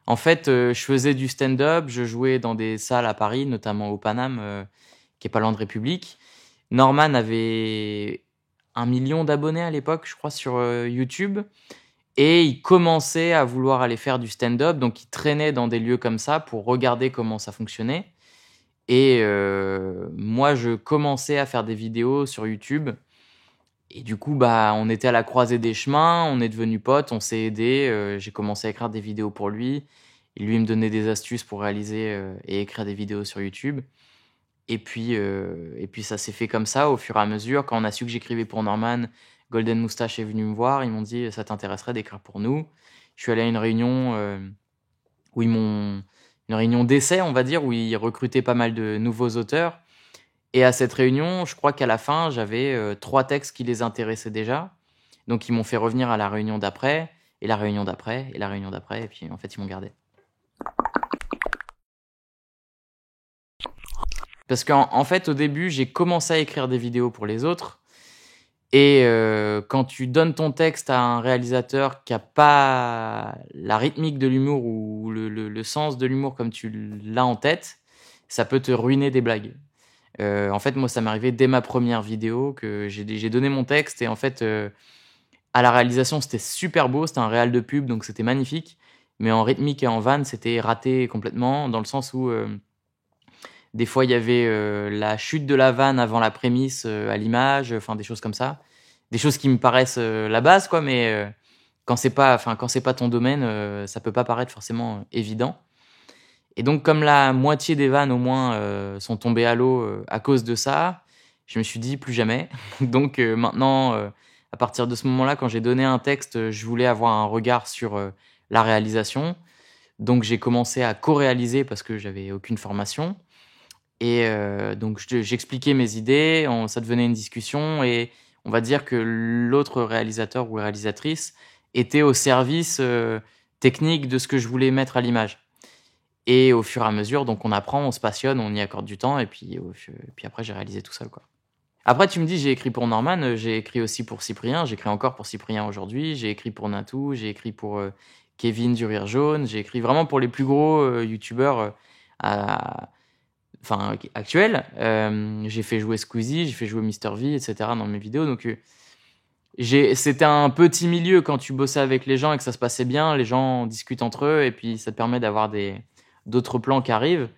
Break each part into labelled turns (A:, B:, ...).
A: En fait, je faisais du stand-up, je jouais dans des salles à Paris, notamment au Paname, qui est pas loin de République. Norman avait 1 million d'abonnés à l'époque, je crois, sur YouTube. Et il commençait à vouloir aller faire du stand-up, donc il traînait dans des lieux comme ça pour regarder comment ça fonctionnait. Et moi, je commençais à faire des vidéos sur YouTube. Et du coup, bah, on était à la croisée des chemins, on est devenus potes, on s'est aidés. J'ai commencé à écrire des vidéos pour lui. Et lui, il me donnait des astuces pour réaliser et écrire des vidéos sur YouTube. Et puis ça s'est fait comme ça au fur et à mesure. Quand on a su que j'écrivais pour Norman, Golden Moustache est venu me voir. Ils m'ont dit, ça t'intéresserait d'écrire pour nous? Je suis allé à une réunion où une réunion d'essai, on va dire, où ils recrutaient pas mal de nouveaux auteurs. Et à cette réunion, je crois qu'à la fin, j'avais 3 textes qui les intéressaient déjà. Donc ils m'ont fait revenir à la réunion d'après, et la réunion d'après, et la réunion d'après, et puis en fait ils m'ont gardé. Parce qu'en fait, au début, j'ai commencé à écrire des vidéos pour les autres. Et quand tu donnes ton texte à un réalisateur qui n'a pas la rythmique de l'humour ou le sens de l'humour comme tu l'as en tête, ça peut te ruiner des blagues. En fait, moi, ça m'est arrivé dès ma première vidéo que j'ai donné mon texte et en fait, à la réalisation, c'était super beau. C'était un réal de pub, donc c'était magnifique. Mais en rythmique et en vanne, c'était raté complètement dans le sens où des fois, il y avait la chute de la vanne avant la prémisse à l'image, enfin des choses comme ça. Des choses qui me paraissent la base, quoi, mais quand c'est pas ton domaine, ça peut pas paraître forcément évident. Et donc, comme la moitié des vannes au moins sont tombées à l'eau à cause de ça, je me suis dit plus jamais. Donc maintenant, à partir de ce moment-là, quand j'ai donné un texte, je voulais avoir un regard sur la réalisation. Donc j'ai commencé à co-réaliser parce que j'avais aucune formation. Et donc j'expliquais mes idées, ça devenait une discussion et on va dire que l'autre réalisateur ou réalisatrice était au service technique de ce que je voulais mettre à l'image. Et au fur et à mesure, donc on apprend, on se passionne, on y accorde du temps et puis après j'ai réalisé tout seul, quoi. Après tu me dis j'ai écrit pour Norman, j'ai écrit aussi pour Cyprien, j'écris encore pour Cyprien aujourd'hui, j'ai écrit pour Natou, j'ai écrit pour Kevin du Rire Jaune, j'ai écrit vraiment pour les plus gros youtubeurs actuel. J'ai fait jouer Squeezie, j'ai fait jouer Mr V, etc. dans mes vidéos. Donc, c'était un petit milieu quand tu bossais avec les gens et que ça se passait bien. Les gens discutent entre eux et puis ça te permet d'avoir d'autres plans qui arrivent.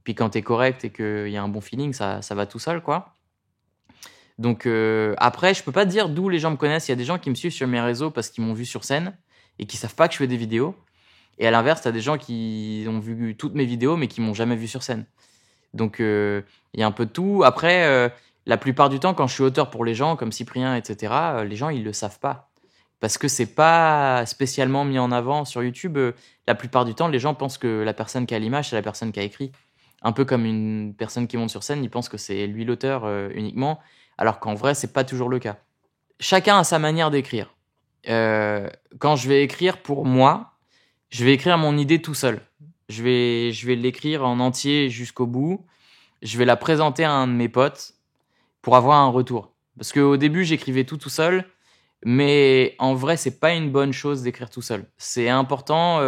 A: Puis quand t'es correct et qu'il y a un bon feeling, ça va tout seul, quoi. Donc, après, je peux pas te dire d'où les gens me connaissent. Il y a des gens qui me suivent sur mes réseaux parce qu'ils m'ont vu sur scène et qui savent pas que je fais des vidéos. Et à l'inverse, t'as des gens qui ont vu toutes mes vidéos mais qui m'ont jamais vu sur scène. Donc, il y a un peu de tout. Après, la plupart du temps, quand je suis auteur pour les gens, comme Cyprien, etc., les gens, ils le savent pas. Parce que c'est pas spécialement mis en avant sur YouTube. La plupart du temps, les gens pensent que la personne qui a l'image, c'est la personne qui a écrit. Un peu comme une personne qui monte sur scène, ils pensent que c'est lui l'auteur uniquement, alors qu'en vrai, c'est pas toujours le cas. Chacun a sa manière d'écrire. Quand je vais écrire pour moi, je vais écrire mon idée tout seul. Je vais l'écrire en entier jusqu'au bout. Je vais la présenter à un de mes potes pour avoir un retour. Parce qu'au début, j'écrivais tout seul, mais en vrai, c'est pas une bonne chose d'écrire tout seul. C'est important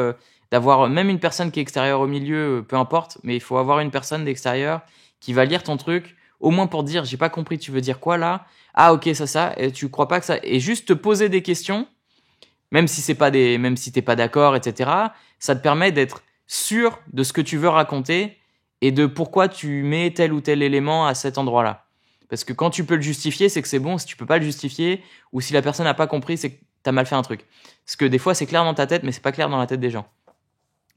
A: d'avoir même une personne qui est extérieure au milieu, peu importe, mais il faut avoir une personne d'extérieur qui va lire ton truc, au moins pour dire, j'ai pas compris, tu veux dire quoi là? Ah ok, ça, et tu crois pas que ça... Et juste te poser des questions, même si t'es pas d'accord, etc., ça te permet d'être sûr de ce que tu veux raconter et de pourquoi tu mets tel ou tel élément à cet endroit-là. Parce que quand tu peux le justifier, c'est que c'est bon. Si tu peux pas le justifier, ou si la personne n'a pas compris, c'est que t'as mal fait un truc. Parce que des fois, c'est clair dans ta tête, mais c'est pas clair dans la tête des gens.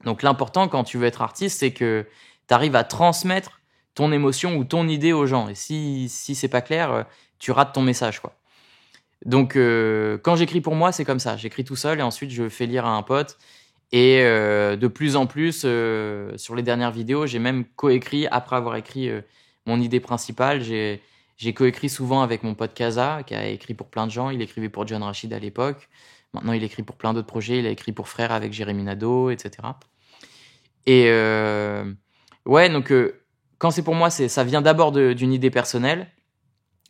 A: Donc l'important quand tu veux être artiste, c'est que t'arrives à transmettre ton émotion ou ton idée aux gens. Et si c'est pas clair, tu rates ton message, quoi. Donc quand j'écris pour moi, c'est comme ça. J'écris tout seul et ensuite je fais lire à un pote. Et de plus en plus, sur les dernières vidéos, j'ai même coécrit, après avoir écrit mon idée principale, j'ai coécrit souvent avec mon pote Kaza, qui a écrit pour plein de gens. Il écrivait pour John Rachid à l'époque. Maintenant, il écrit pour plein d'autres projets. Il a écrit pour Frère avec Jérémy Nadeau, etc. Et ouais, donc quand c'est pour moi, ça vient d'abord d'une idée personnelle.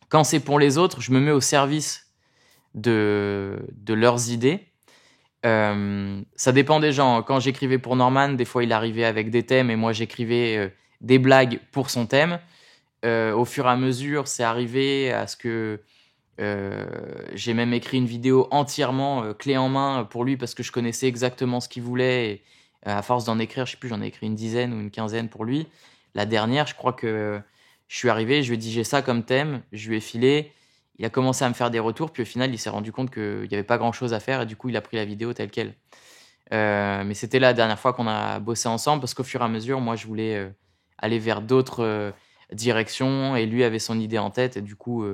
A: Quand c'est pour les autres, je me mets au service de leurs idées. Ça dépend des gens. Quand j'écrivais pour Norman, des fois il arrivait avec des thèmes et moi j'écrivais des blagues pour son thème. Au fur et à mesure, c'est arrivé à ce que j'ai même écrit une vidéo entièrement clé en main pour lui parce que je connaissais exactement ce qu'il voulait. Et, à force d'en écrire, je sais plus, j'en ai écrit une dizaine ou une quinzaine pour lui. La dernière, je crois que je suis arrivé, je lui ai dit j'ai ça comme thème, je lui ai filé. Il a commencé à me faire des retours, puis au final, il s'est rendu compte qu'il n'y avait pas grand-chose à faire et du coup, il a pris la vidéo telle quelle. Mais c'était la dernière fois qu'on a bossé ensemble parce qu'au fur et à mesure, moi, je voulais aller vers d'autres directions et lui avait son idée en tête et du coup,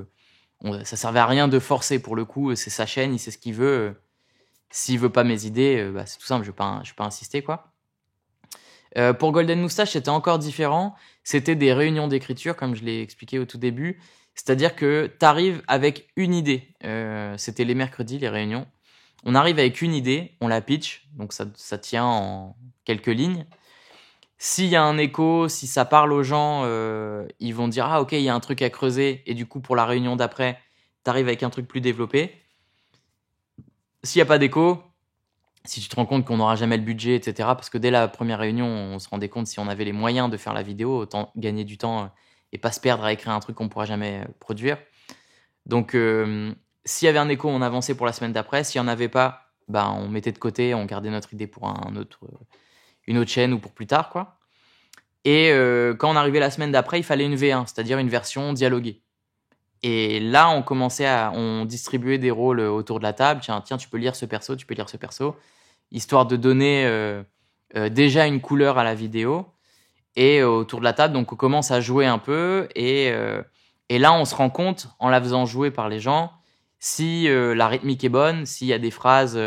A: ça servait à rien de forcer pour le coup. C'est sa chaîne, il sait ce qu'il veut. S'il veut pas mes idées, bah, c'est tout simple, je vais pas insister quoi. Pour Golden Moustache, c'était encore différent. C'était des réunions d'écriture, comme je l'ai expliqué au tout début. C'est-à-dire que tu arrives avec une idée. C'était les mercredis, les réunions. On arrive avec une idée, on la pitch, donc ça tient en quelques lignes. S'il y a un écho, si ça parle aux gens, ils vont dire ah ok, il y a un truc à creuser, et du coup pour la réunion d'après, t'arrives avec un truc plus développé. S'il n'y a pas d'écho, si tu te rends compte qu'on n'aura jamais le budget, etc., parce que dès la première réunion, on se rendait compte si on avait les moyens de faire la vidéo, autant gagner du temps et pas se perdre à écrire un truc qu'on ne pourra jamais produire. Donc, s'il y avait un écho, on avançait pour la semaine d'après. S'il n'y en avait pas, bah, on mettait de côté, on gardait notre idée pour une autre chaîne ou pour plus tard, quoi. Et quand on arrivait la semaine d'après, il fallait une V1, c'est-à-dire une version dialoguée. Et là, on distribuait des rôles autour de la table. Tiens, tu peux lire ce perso, tu peux lire ce perso, histoire de donner déjà une couleur à la vidéo. Et autour de la table, donc on commence à jouer un peu. Et là, on se rend compte, en la faisant jouer par les gens, si la rythmique est bonne, s'il y a des phrases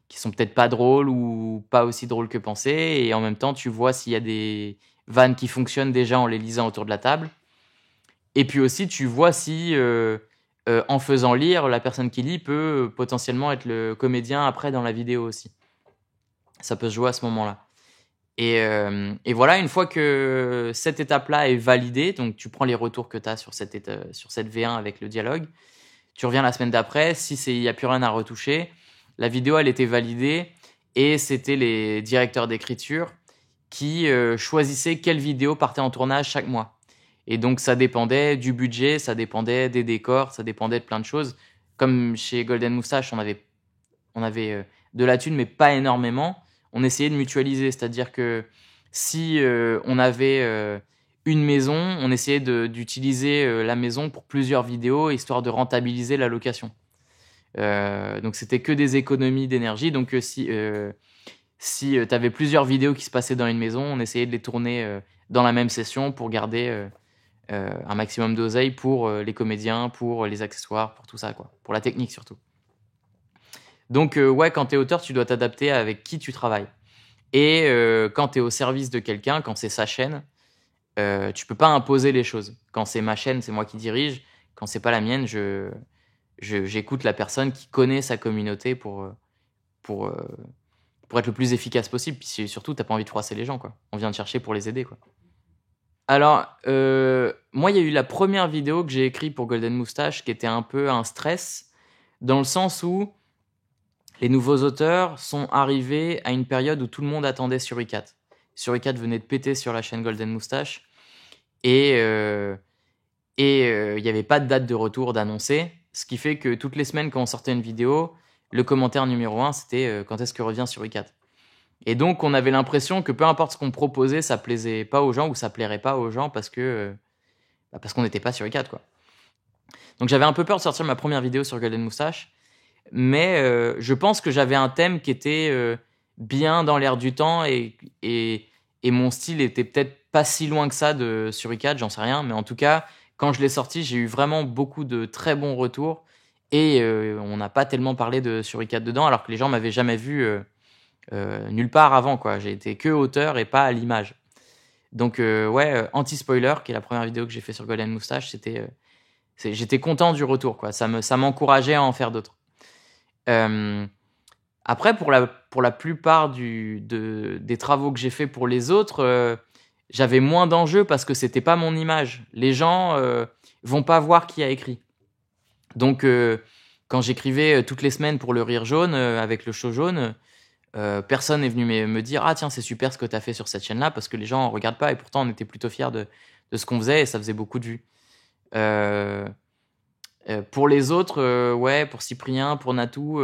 A: qui sont peut-être pas drôles ou pas aussi drôles que pensé. Et en même temps, tu vois s'il y a des vannes qui fonctionnent déjà en les lisant autour de la table. Et puis aussi, tu vois si, en faisant lire, la personne qui lit peut potentiellement être le comédien après dans la vidéo aussi. Ça peut se jouer à ce moment-là. Et voilà, une fois que cette étape-là est validée, donc tu prends les retours que tu as sur cette V1 avec le dialogue, tu reviens la semaine d'après, si il n'y a plus rien à retoucher, la vidéo, elle était validée et c'était les directeurs d'écriture qui choisissaient quelle vidéo partait en tournage chaque mois. Et donc, ça dépendait du budget, ça dépendait des décors, ça dépendait de plein de choses. Comme chez Golden Moustache, on avait de la thune, mais pas énormément. On essayait de mutualiser, c'est-à-dire que si on avait une maison, on essayait d'utiliser la maison pour plusieurs vidéos, histoire de rentabiliser la location. Donc, c'était que des économies d'énergie. Donc, si tu avais plusieurs vidéos qui se passaient dans une maison, on essayait de les tourner dans la même session pour garder un maximum d'oseille pour les comédiens, pour les accessoires, pour tout ça, quoi. Pour la technique surtout. Donc, ouais, quand tu es auteur, tu dois t'adapter avec qui tu travailles. Et quand tu es au service de quelqu'un, quand c'est sa chaîne, tu peux pas imposer les choses. Quand c'est ma chaîne, c'est moi qui dirige. Quand c'est pas la mienne, j'écoute la personne qui connaît sa communauté pour être le plus efficace possible. Puis surtout, t'as pas envie de froisser les gens, quoi. On vient te chercher pour les aider, quoi. Alors, moi, il y a eu la première vidéo que j'ai écrite pour Golden Moustache qui était un peu un stress, dans le sens où les nouveaux auteurs sont arrivés à une période où tout le monde attendait Suricat. Suricat venait de péter sur la chaîne Golden Moustache et il n'y avait pas de date de retour d'annoncer, ce qui fait que toutes les semaines quand on sortait une vidéo, le commentaire numéro 1 c'était quand est-ce que revient Suricat. Et donc on avait l'impression que peu importe ce qu'on proposait, ça plaisait pas aux gens ou ça plairait pas aux gens parce qu'on n'était pas Suricat, quoi. Donc j'avais un peu peur de sortir ma première vidéo sur Golden Moustache, mais je pense que j'avais un thème qui était bien dans l'air du temps et mon style était peut-être pas si loin que ça de Suricat, j'en sais rien, mais en tout cas, quand je l'ai sorti, j'ai eu vraiment beaucoup de très bons retours et on n'a pas tellement parlé de Suricat dedans, alors que les gens m'avaient jamais vu nulle part avant, quoi. J'ai été que auteur et pas à l'image. Donc ouais, anti-spoiler, qui est la première vidéo que j'ai fait sur Golden Moustache, j'étais content du retour, quoi. Ça m'encourageait à en faire d'autres. Après, pour la plupart des travaux que j'ai fait pour les autres, j'avais moins d'enjeux parce que c'était pas mon image. Les gens vont pas voir qui a écrit. Donc Quand j'écrivais toutes les semaines pour le Rire Jaune, avec le show jaune, personne n'est venu me dire ah tiens c'est super ce que tu as fait sur cette chaîne là parce que les gens ne regardent pas et pourtant on était plutôt fiers de ce qu'on faisait et ça faisait beaucoup de vues. Pour les autres, ouais, pour Cyprien, pour Natou,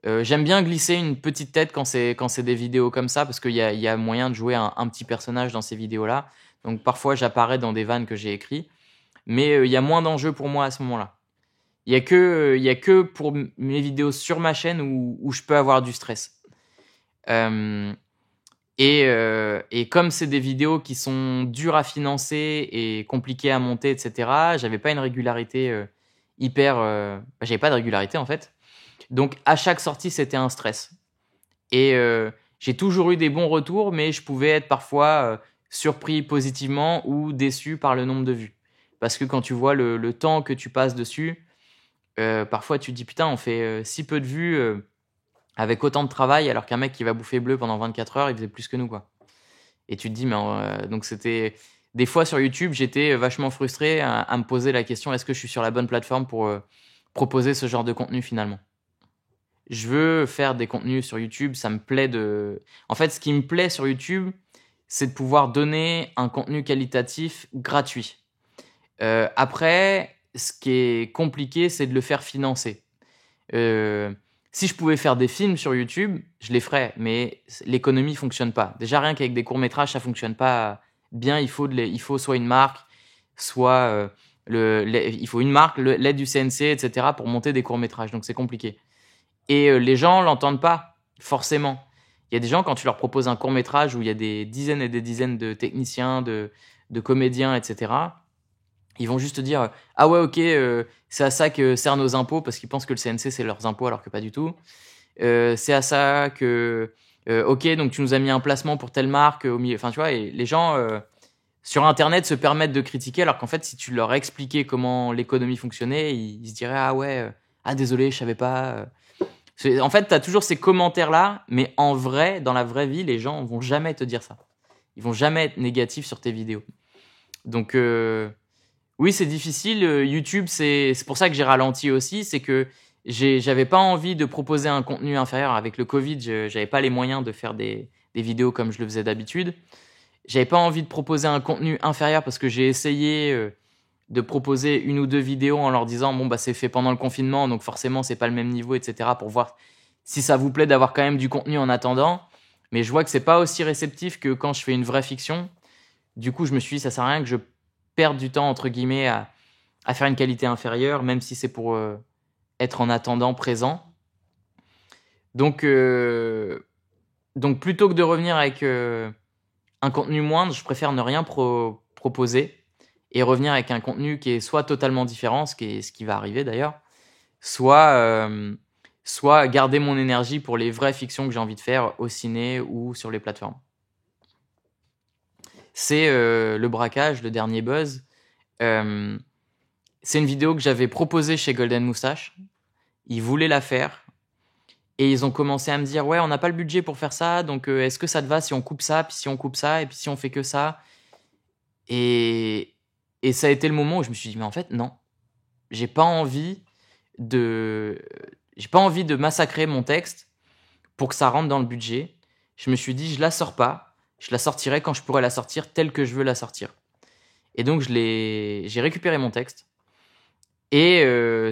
A: j'aime bien glisser une petite tête quand c'est des vidéos comme ça parce qu'il y a moyen de jouer un petit personnage dans ces vidéos là. Donc parfois j'apparais dans des vannes que j'ai écrits, mais il y a moins d'enjeux pour moi à ce moment-là. Il y a que pour mes vidéos sur ma chaîne où je peux avoir du stress. Et comme c'est des vidéos qui sont dures à financer et compliquées à monter, etc., j'avais pas une régularité j'avais pas de régularité en fait. Donc à chaque sortie, c'était un stress. Et j'ai toujours eu des bons retours, mais je pouvais être parfois surpris positivement ou déçu par le nombre de vues. Parce que quand tu vois le temps que tu passes dessus, parfois tu te dis putain, on fait si peu de vues avec autant de travail, alors qu'un mec qui va bouffer bleu pendant 24 heures, il faisait plus que nous, quoi. Et tu te dis, mais donc c'était. Des fois sur YouTube, j'étais vachement frustré à me poser la question est-ce que je suis sur la bonne plateforme pour proposer ce genre de contenu finalement. Je veux faire des contenus sur YouTube, ça me plaît de. En fait, ce qui me plaît sur YouTube, c'est de pouvoir donner un contenu qualitatif gratuit. Après, ce qui est compliqué, c'est de le faire financer. Si je pouvais faire des films sur YouTube, je les ferais, mais l'économie fonctionne pas. Déjà, rien qu'avec des courts-métrages, ça fonctionne pas bien. Il faut soit une marque, soit il faut une marque, l'aide du CNC, etc. pour monter des courts-métrages. Donc, c'est compliqué. Et les gens l'entendent pas, forcément. Il y a des gens, quand tu leur proposes un court-métrage où il y a des dizaines et des dizaines de techniciens, de comédiens, etc., ils vont juste te dire ah ouais ok c'est à ça que servent nos impôts parce qu'ils pensent que le CNC c'est leurs impôts alors que pas du tout. C'est à ça que ok donc tu nous as mis un placement pour telle marque au milieu. Enfin tu vois et les gens sur internet se permettent de critiquer alors qu'en fait si tu leur expliquais comment l'économie fonctionnait ils se diraient ah ouais ah désolé je savais pas. En fait t'as toujours ces commentaires là mais en vrai dans la vraie vie les gens vont jamais te dire ça. Ils vont jamais être négatifs sur tes vidéos. Donc oui, c'est difficile. YouTube, c'est pour ça que j'ai ralenti aussi. C'est que j'avais pas envie de proposer un contenu inférieur. Avec le Covid, j'avais pas les moyens de faire des vidéos comme je le faisais d'habitude. J'avais pas envie de proposer un contenu inférieur parce que j'ai essayé de proposer une ou deux vidéos en leur disant bon bah c'est fait pendant le confinement donc forcément c'est pas le même niveau etc. pour voir si ça vous plaît d'avoir quand même du contenu en attendant. Mais je vois que c'est pas aussi réceptif que quand je fais une vraie fiction. Du coup, je me suis dit ça sert à rien que je perdre du temps entre guillemets à faire une qualité inférieure, même si c'est pour être en attendant présent. Donc plutôt que de revenir avec un contenu moindre, je préfère ne rien proposer et revenir avec un contenu qui est soit totalement différent, ce qui va arriver d'ailleurs, soit garder mon énergie pour les vraies fictions que j'ai envie de faire au ciné ou sur les plateformes. C'est le braquage, le dernier buzz. C'est une vidéo que j'avais proposée chez Golden Moustache. Ils voulaient la faire. Et ils ont commencé à me dire, ouais, on n'a pas le budget pour faire ça, donc est-ce que ça te va si on coupe ça, puis si on coupe ça, et puis si on fait que ça. Et ça a été le moment où je me suis dit, mais en fait, non. J'ai pas envie de massacrer mon texte pour que ça rentre dans le budget. Je me suis dit, je la sors pas. Je la sortirai quand je pourrai la sortir telle que je veux la sortir. Et donc, j'ai récupéré mon texte. Et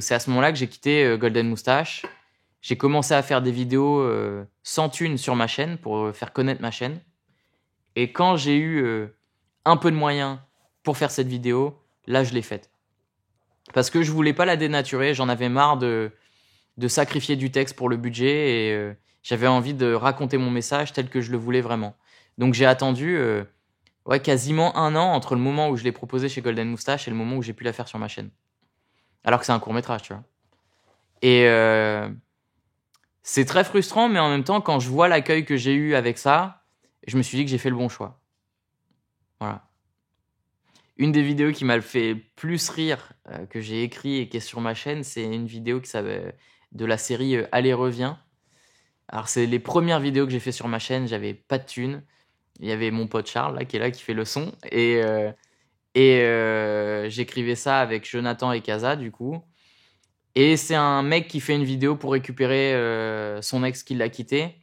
A: c'est à ce moment-là que j'ai quitté Golden Moustache. J'ai commencé à faire des vidéos sans thune sur ma chaîne pour faire connaître ma chaîne. Et quand j'ai eu un peu de moyens pour faire cette vidéo, là, je l'ai faite. Parce que je voulais pas la dénaturer. J'en avais marre de sacrifier du texte pour le budget. Et j'avais envie de raconter mon message tel que je le voulais vraiment. Donc j'ai attendu quasiment un an entre le moment où je l'ai proposé chez Golden Moustache et le moment où j'ai pu la faire sur ma chaîne. Alors que c'est un court-métrage, tu vois. Et c'est très frustrant, mais en même temps, quand je vois l'accueil que j'ai eu avec ça, je me suis dit que j'ai fait le bon choix. Voilà. Une des vidéos qui m'a fait plus rire que j'ai écrit et qui est sur ma chaîne, c'est une vidéo qui s'appelle de la série Allez-Reviens. Alors, c'est les premières vidéos que j'ai fait sur ma chaîne, j'avais pas de thunes. Il y avait mon pote Charles là, qui est là, qui fait le son. Et j'écrivais ça avec Jonathan et Kaza, du coup. Et c'est un mec qui fait une vidéo pour récupérer son ex qui l'a quitté.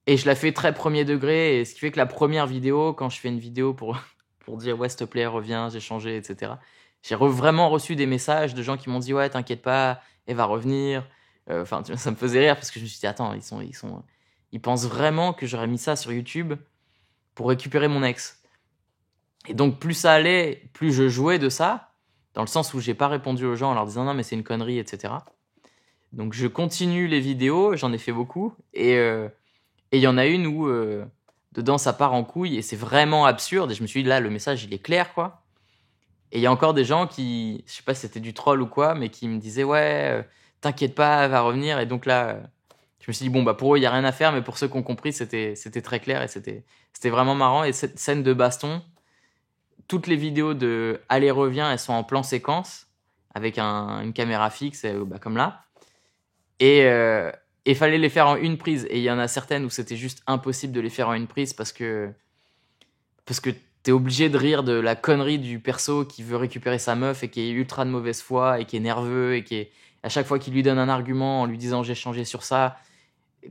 A: Et je la fais très premier degré. Et ce qui fait que la première vidéo, quand je fais une vidéo pour dire ouais, s'il te plaît, reviens, j'ai changé, etc. J'ai vraiment reçu des messages de gens qui m'ont dit ouais, t'inquiète pas, elle va revenir. Enfin, ça me faisait rire parce que je me suis dit attends, ils pensent vraiment que j'aurais mis ça sur YouTube pour récupérer mon ex. Et donc plus ça allait, plus je jouais de ça, dans le sens où j'ai pas répondu aux gens en leur disant non mais c'est une connerie, etc. Donc je continue les vidéos, j'en ai fait beaucoup, et il y en a une où dedans ça part en couille et c'est vraiment absurde. Et je me suis dit là le message il est clair quoi. Et il y a encore des gens qui, je sais pas si c'était du troll ou quoi, mais qui me disaient ouais t'inquiète pas elle va revenir. Et donc là je me suis dit bon bah pour eux il y a rien à faire, mais pour ceux qui ont compris c'était très clair et c'était vraiment marrant. Et cette scène de baston, toutes les vidéos de aller-revient, elles sont en plan séquence avec une caméra fixe, bah, comme là. Et fallait les faire en une prise. Et il y en a certaines où c'était juste impossible de les faire en une prise parce que t'es obligé de rire de la connerie du perso qui veut récupérer sa meuf et qui est ultra de mauvaise foi et qui est nerveux et qui est à chaque fois qu'il lui donne un argument en lui disant j'ai changé sur ça,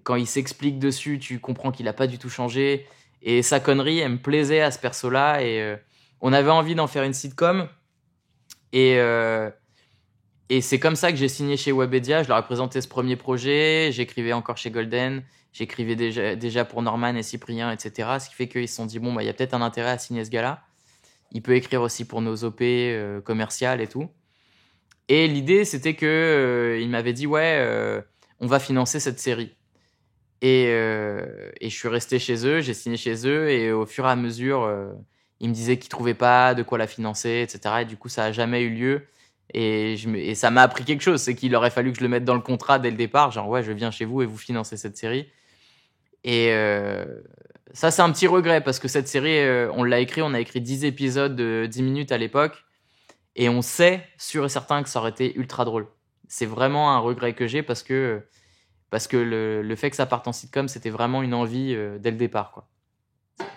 A: quand il s'explique dessus, tu comprends qu'il a pas du tout changé. Et sa connerie, elle me plaisait à ce perso-là. Et on avait envie d'en faire une sitcom. Et c'est comme ça que j'ai signé chez Webedia. Je leur ai présenté ce premier projet. J'écrivais encore chez Golden. J'écrivais déjà pour Norman et Cyprien, etc. Ce qui fait qu'ils se sont dit, bon, bah, il y a peut-être un intérêt à signer ce gars-là. Il peut écrire aussi pour nos OP commerciales et tout. Et l'idée, c'était que il m'avait dit, ouais, on va financer cette série. Et je suis resté chez eux, j'ai signé chez eux. Et au fur et à mesure, ils me disaient qu'ils trouvaient pas de quoi la financer, etc. Et du coup, ça a jamais eu lieu. Et ça m'a appris quelque chose, c'est qu'il aurait fallu que je le mette dans le contrat dès le départ, genre ouais, je viens chez vous et vous financez cette série. Et ça, c'est un petit regret parce que cette série, on a écrit 10 épisodes de 10 minutes à l'époque, et on sait, sûr et certain, que ça aurait été ultra drôle. C'est vraiment un regret que j'ai parce que le fait que ça parte en sitcom, c'était vraiment une envie dès le départ, quoi.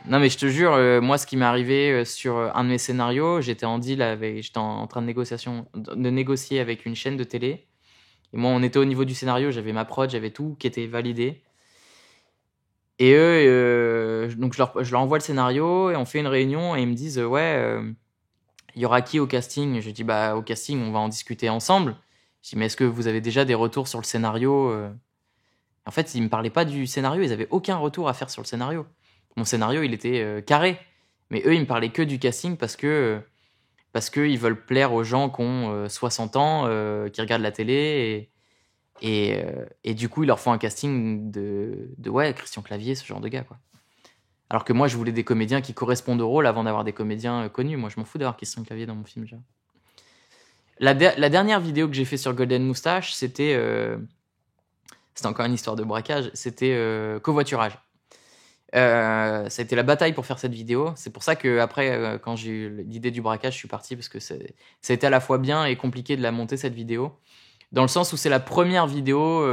A: Non mais je te jure, moi ce qui m'est arrivé sur un de mes scénarios, j'étais en train de négocier avec une chaîne de télé. Et moi on était au niveau du scénario, j'avais ma prod, j'avais tout qui était validé. Et eux, donc je leur envoie le scénario et on fait une réunion et ils me disent ouais, il y aura qui au casting? Je dis bah au casting on va en discuter ensemble. Je dis mais est-ce que vous avez déjà des retours sur le scénario? En fait ils me parlaient pas du scénario, ils avaient aucun retour à faire sur le scénario. Mon scénario, il était carré. Mais eux, ils me parlaient que du casting parce que ils veulent plaire aux gens qui ont 60 ans, qui regardent la télé. Et du coup, ils leur font un casting de ouais, Christian Clavier, ce genre de gars, quoi. Alors que moi, je voulais des comédiens qui correspondent au rôle avant d'avoir des comédiens connus. Moi, je m'en fous d'avoir Christian Clavier dans mon film, déjà. La dernière vidéo que j'ai fait sur Golden Moustache, c'était encore une histoire de braquage. C'était covoiturage. Ça a été la bataille pour faire cette vidéo. C'est pour ça que après, quand j'ai eu l'idée du braquage, je suis parti parce que ça a été à la fois bien et compliqué de la monter cette vidéo. Dans le sens où c'est la première vidéo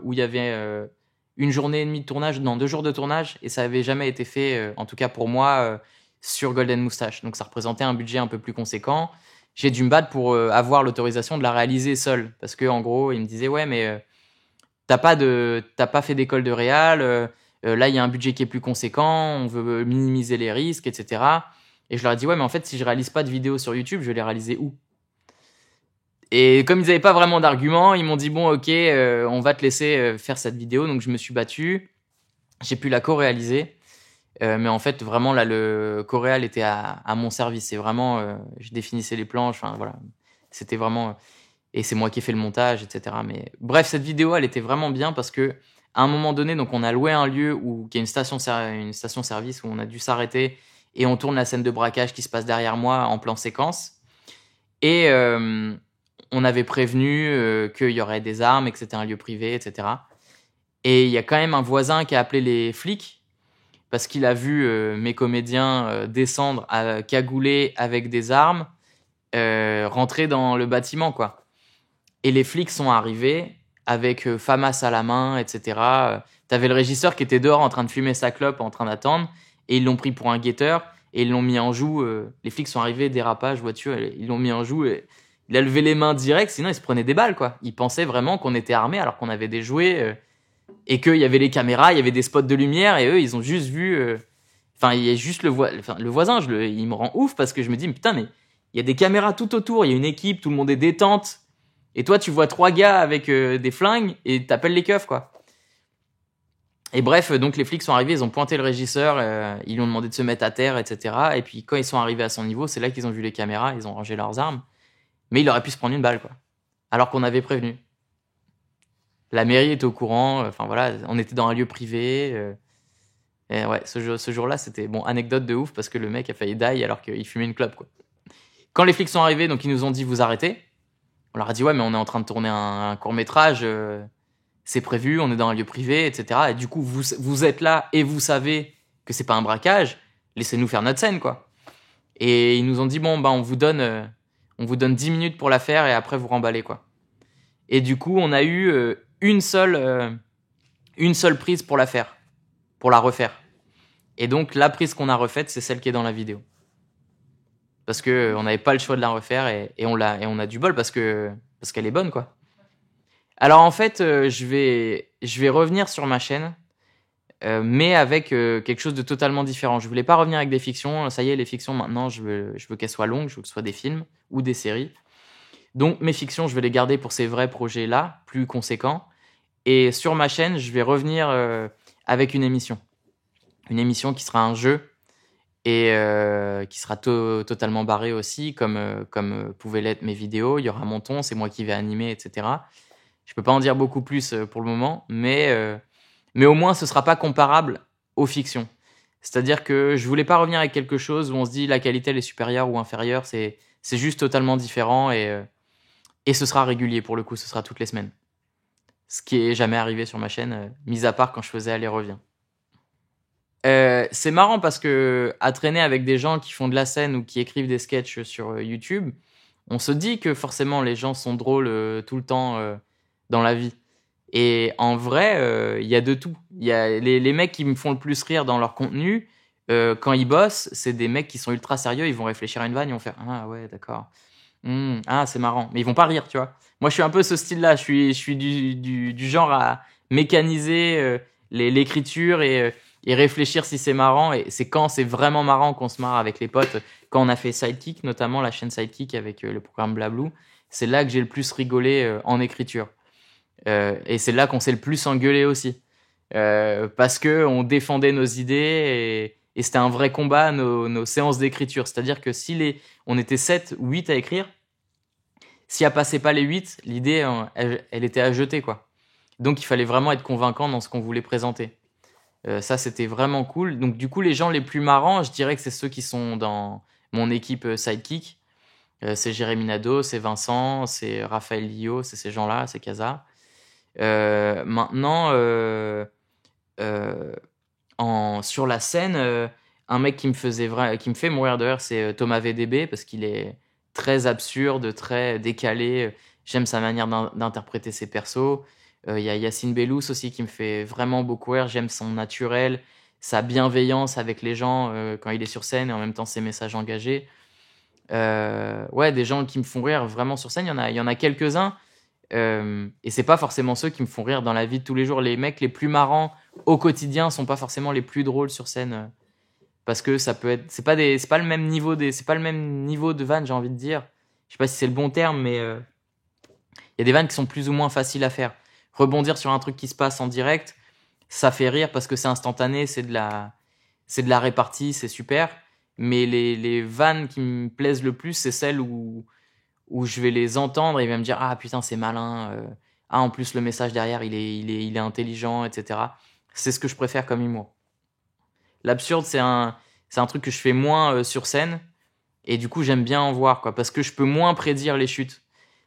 A: où il y avait une journée et demie de tournage, non 2 jours de tournage, et ça avait jamais été fait, en tout cas pour moi, sur Golden Moustache. Donc ça représentait un budget un peu plus conséquent. J'ai dû me battre pour avoir l'autorisation de la réaliser seule, parce que en gros, ils me disaient ouais mais t'as pas fait d'école de réal. Là, il y a un budget qui est plus conséquent, on veut minimiser les risques, etc. Et je leur ai dit, ouais, mais en fait, si je réalise pas de vidéos sur YouTube, je vais les réaliser où? Et comme ils n'avaient pas vraiment d'arguments, ils m'ont dit, bon, ok, on va te laisser faire cette vidéo. Donc, je me suis battu. J'ai pu la co-réaliser. Mais en fait, vraiment, là, le co-réal était à mon service. C'est vraiment, je définissais les planches, enfin, voilà. C'était vraiment... Et c'est moi qui ai fait le montage, etc. Mais bref, cette vidéo, elle était vraiment bien parce que à un moment donné, donc on a loué un lieu qui est une station-service où on a dû s'arrêter et on tourne la scène de braquage qui se passe derrière moi en plan séquence. Et on avait prévenu qu'il y aurait des armes et que c'était un lieu privé, etc. Et il y a quand même un voisin qui a appelé les flics parce qu'il a vu mes comédiens descendre cagoulés avec des armes, rentrer dans le bâtiment, quoi. Et les flics sont arrivés avec FAMAS à la main, etc. T'avais le régisseur qui était dehors en train de fumer sa clope, en train d'attendre, et ils l'ont pris pour un guetteur, et ils l'ont mis en joue. Les flics sont arrivés, dérapage, voiture, ils l'ont mis en joue, et Il a levé les mains direct, sinon il se prenait des balles, quoi. Il pensait vraiment qu'on était armés alors qu'on avait des jouets et qu'il y avait les caméras, il y avait des spots de lumière et eux, ils ont juste vu. Enfin, il y a juste le voisin, il me rend ouf parce que je me dis, mais putain, mais il y a des caméras tout autour, il y a une équipe, tout le monde est détente. Et toi, tu vois 3 gars avec des flingues et t'appelles les keufs, quoi. Et bref, donc les flics sont arrivés, ils ont pointé le régisseur, ils lui ont demandé de se mettre à terre, etc. Et puis quand ils sont arrivés à son niveau, c'est là qu'ils ont vu les caméras, ils ont rangé leurs armes. Mais il aurait pu se prendre une balle, quoi. Alors qu'on avait prévenu. La mairie était au courant, enfin voilà, on était dans un lieu privé. Et ouais, ce jour-là, c'était, bon, anecdote de ouf parce que le mec a failli die alors qu'il fumait une clope, quoi. Quand les flics sont arrivés, donc ils nous ont dit vous arrêtez. On leur a dit ouais, mais on est en train de tourner un court-métrage, c'est prévu, on est dans un lieu privé, etc. Et du coup, vous êtes là et vous savez que c'est pas un braquage, laissez-nous faire notre scène, quoi. Et ils nous ont dit bon, bah on vous donne 10 minutes pour la faire et après vous remballez, quoi. Et du coup, on a eu une seule prise pour la faire, pour la refaire. Et donc la prise qu'on a refaite, c'est celle qui est dans la vidéo. Parce que on n'avait pas le choix de la refaire et on a du bol parce qu'elle est bonne, quoi. Alors en fait, je vais revenir sur ma chaîne, mais avec quelque chose de totalement différent. Je voulais pas revenir avec des fictions. Ça y est, les fictions maintenant, je veux qu'elles soient longues, je veux que ce soit des films ou des séries. Donc mes fictions, je vais les garder pour ces vrais projets-là, plus conséquents. Et sur ma chaîne, je vais revenir avec une émission. Une émission qui sera un jeu et qui sera totalement barrée aussi, comme pouvaient l'être mes vidéos. Il y aura mon ton, c'est moi qui vais animer, etc. Je peux pas en dire beaucoup plus pour le moment, mais au moins ce sera pas comparable aux fictions. C'est-à-dire que je voulais pas revenir avec quelque chose où on se dit la qualité elle est supérieure ou inférieure, c'est juste totalement différent et ce sera régulier pour le coup, ce sera toutes les semaines. Ce qui est jamais arrivé sur ma chaîne, mis à part quand je faisais aller-revient. C'est marrant parce que à traîner avec des gens qui font de la scène ou qui écrivent des sketchs sur YouTube, on se dit que forcément les gens sont drôles tout le temps dans la vie. Et en vrai, il y a de tout. Il y a les mecs qui me font le plus rire dans leur contenu, quand ils bossent, c'est des mecs qui sont ultra sérieux, ils vont réfléchir à une vanne, ils vont faire ah ouais, d'accord. Ah, c'est marrant. Mais ils vont pas rire, tu vois. Moi, je suis un peu ce style-là. Je suis du genre à mécaniser l'écriture et réfléchir si c'est marrant. Et c'est quand c'est vraiment marrant qu'on se marre avec les potes. Quand on a fait Sidekick, notamment la chaîne Sidekick avec le programme Blablou, c'est là que j'ai le plus rigolé en écriture. Et c'est là qu'on s'est le plus engueulé aussi. Parce que on défendait nos idées et c'était un vrai combat, nos séances d'écriture. C'est-à-dire que si on était 7 ou 8 à écrire, si elle passait pas les 8, l'idée, elle était à jeter, quoi. Donc il fallait vraiment être convaincant dans ce qu'on voulait présenter. Ça, c'était vraiment cool. Donc du coup, les gens les plus marrants, je dirais que c'est ceux qui sont dans mon équipe Sidekick. C'est Jérémy Nadeau, c'est Vincent, c'est Raphaël Lio, c'est ces gens-là, c'est Casa. Maintenant, sur la scène, un mec qui me fait mourir de rire, c'est Thomas VDB parce qu'il est très absurde, très décalé. J'aime sa manière d'interpréter ses persos. Il y a Yacine Bellous aussi qui me fait vraiment beaucoup rire. J'aime son naturel, sa bienveillance avec les gens quand il est sur scène et en même temps ses messages engagés. Ouais, des gens qui me font rire vraiment sur scène, il y en a quelques-uns. Et c'est pas forcément ceux qui me font rire dans la vie de tous les jours. Les mecs les plus marrants au quotidien sont pas forcément les plus drôles sur scène parce que ça peut être c'est pas le même niveau de vanne, j'ai envie de dire. Je sais pas si c'est le bon terme, mais il y a des vannes qui sont plus ou moins faciles à faire. Rebondir sur un truc qui se passe en direct, ça fait rire parce que c'est instantané, c'est de la répartie, c'est super. Mais les vannes qui me plaisent le plus, c'est celles où je vais les entendre et il va me dire ah putain c'est malin, ah en plus le message derrière il est intelligent, etc. C'est ce que je préfère comme humour. L'absurde c'est un truc que je fais moins sur scène et du coup j'aime bien en voir, quoi, parce que je peux moins prédire les chutes,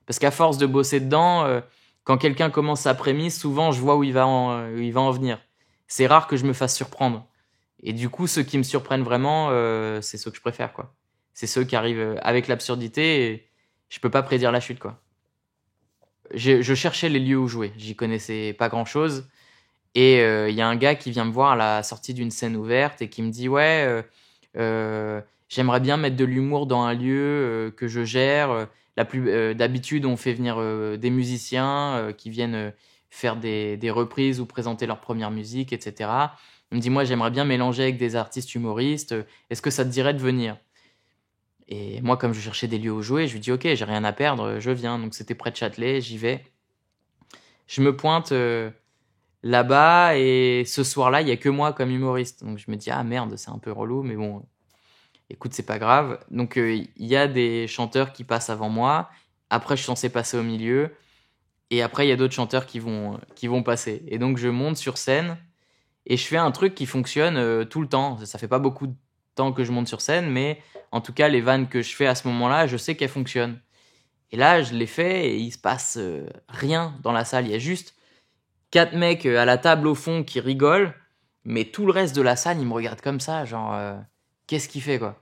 A: parce qu'à force de bosser dedans, quand quelqu'un commence sa prémisse, souvent je vois où il va en venir. C'est rare que je me fasse surprendre et du coup ceux qui me surprennent vraiment, c'est ceux que je préfère, quoi. C'est ceux qui arrivent avec l'absurdité et je peux pas prédire la chute, quoi. Je cherchais les lieux où jouer. J'y connaissais pas grand chose. Et y a un gars qui vient me voir à la sortie d'une scène ouverte et qui me dit ouais, j'aimerais bien mettre de l'humour dans un lieu que je gère. D'habitude, on fait venir des musiciens qui viennent faire des reprises ou présenter leur première musique, etc. Il me dit, moi, j'aimerais bien mélanger avec des artistes humoristes. Est-ce que ça te dirait de venir? Et moi, comme je cherchais des lieux où jouer, je lui dis, ok, j'ai rien à perdre, je viens. Donc, c'était près de Châtelet, j'y vais. Je me pointe là-bas et ce soir-là, il y a que moi comme humoriste. Donc, je me dis, ah merde, c'est un peu relou, mais bon, écoute, c'est pas grave. Donc, il y a des chanteurs qui passent avant moi. Après, je suis censé passer au milieu. Et après, il y a d'autres chanteurs qui vont passer. Et donc, je monte sur scène et je fais un truc qui fonctionne tout le temps. Ça fait pas beaucoup de temps que je monte sur scène, mais en tout cas, les vannes que je fais à ce moment-là, je sais qu'elles fonctionnent. Et là, je l'ai fait et il se passe rien dans la salle. Il y a juste 4 mecs à la table au fond qui rigolent, mais tout le reste de la salle, ils me regardent comme ça, genre, qu'est-ce qu'il fait, quoi?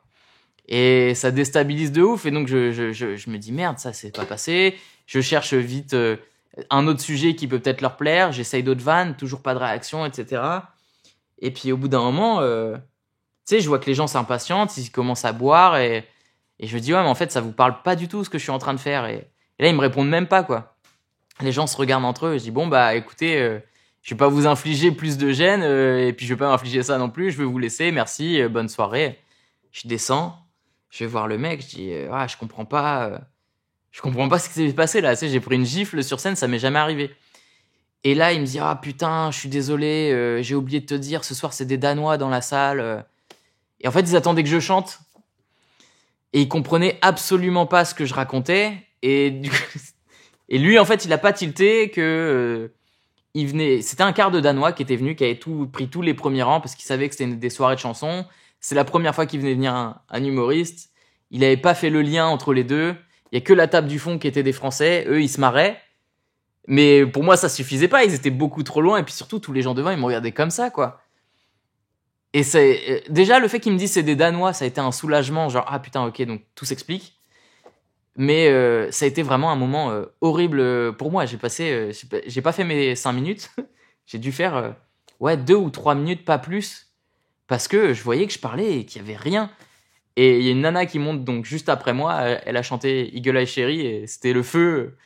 A: Et ça déstabilise de ouf. Et donc, je me dis, merde, ça, c'est pas passé. Je cherche vite un autre sujet qui peut peut-être leur plaire. J'essaye d'autres vannes, toujours pas de réaction, etc. Et puis, au bout d'un moment, tu sais, je vois que les gens s'impatientent, ils commencent à boire. Et je me dis, ouais, mais en fait, ça vous parle pas du tout ce que je suis en train de faire. Et là, ils me répondent même pas, quoi. Les gens se regardent entre eux. Je dis, bon, bah, écoutez, je vais pas vous infliger plus de gêne. Et puis, je vais pas m'infliger ça non plus. Je vais vous laisser. Merci. Bonne soirée. Je descends. Je vais voir le mec, je dis ah, je comprends pas ce qui s'est passé là, tu sais, j'ai pris une gifle sur scène, ça m'est jamais arrivé. Et là, il me dit ah putain, je suis désolé, j'ai oublié de te dire, ce soir c'est des Danois dans la salle. Et en fait, ils attendaient que je chante et ils comprenaient absolument pas ce que je racontais et lui en fait, il a pas tilté que il venait, c'était un quart de Danois qui était venu, qui avait pris tous les premiers rangs parce qu'il savait que c'était des soirées de chansons. C'est la première fois qu'il venait venir un humoriste. Il n'avait pas fait le lien entre les deux. Il y a que la table du fond qui était des Français. Eux, ils se marraient. Mais pour moi, ça suffisait pas. Ils étaient beaucoup trop loin. Et puis surtout, tous les gens devant, ils me regardaient comme ça, quoi. Et c'est déjà le fait qu'ils me disent c'est des Danois, ça a été un soulagement. Genre ah putain, ok, donc tout s'explique. Mais ça a été vraiment un moment horrible pour moi. J'ai pas fait mes 5 minutes. J'ai dû faire 2 ou 3 minutes, pas plus. Parce que je voyais que je parlais et qu'il y avait rien. Et il y a une nana qui monte donc juste après moi, elle a chanté Eagle Eye Cherry et c'était le feu.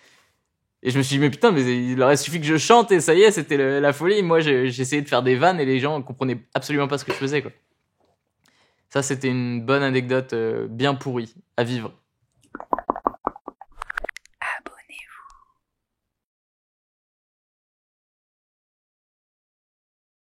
A: Et je me suis dit mais putain, mais il aurait suffi que je chante et ça y est, c'était la folie. Moi j'essayais de faire des vannes et les gens comprenaient absolument pas ce que je faisais, quoi. Ça c'était une bonne anecdote bien pourrie à vivre.